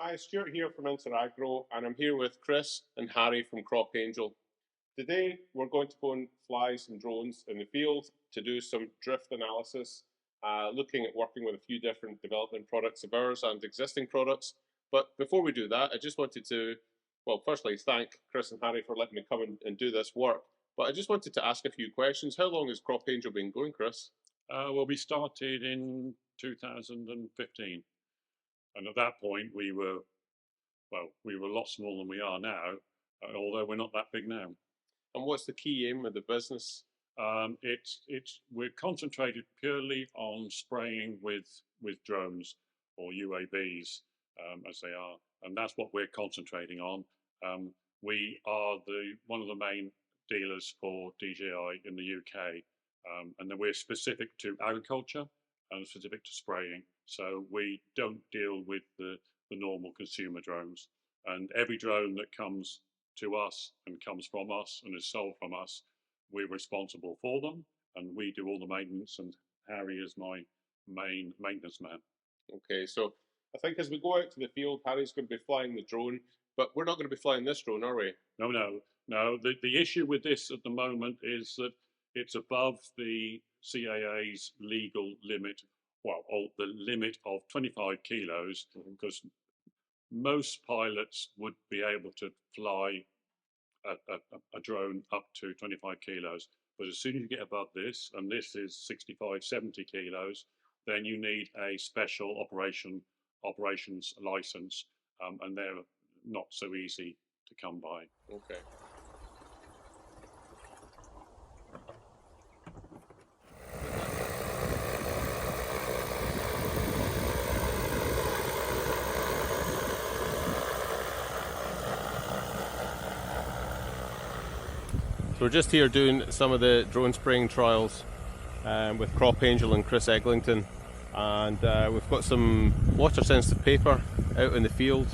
Hi, Stuart here from Interagro, and I'm here with Chris and Harry from CropAngel. Today, we're going to go and fly some drones in the field to do some drift analysis, looking at working with a few different development products of ours and existing products. But before we do that, I just wanted to, well, firstly, thank Chris and Harry for letting me come and do this work. But I just wanted to ask a few questions. How long has CropAngel been going, Chris? Well, we started in 2015, and at that point we were a lot smaller than we are now, although we're not that big now. And what's the key aim of the business? We're concentrated purely on spraying with drones or UAVs, as they are, and that's what we're concentrating on. We are one of the main dealers for DJI in the UK. And then we're specific to agriculture and specific to spraying. So we don't deal with the normal consumer drones. And every drone that comes to us and comes from us and is sold from us, we're responsible for them, and we do all the maintenance, and Harry is my main maintenance man. Okay, so I think as we go out to the field, Harry's going to be flying the drone, but we're not going to be flying this drone, are we? No. The issue with this at the moment is that it's above the CAA's legal limit, or the limit of 25 kilos, because most pilots would be able to fly a drone up to 25 kilos. But as soon as you get above this, and this is 65, 70 kilos, then you need a special operations license, and they're not so easy to come by. Okay. So we're just here doing some of the drone spraying trials with CropAngel and Chris Eglinton, and we've got some water sensitive paper out in the field.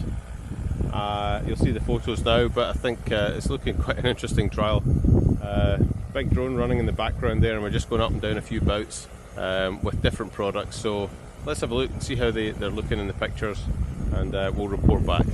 You'll see the photos now, but I think it's looking quite an interesting trial. Big drone running in the background there, and we're just going up and down a few bouts with different products. So let's have a look and see how they're looking in the pictures, and we'll report back.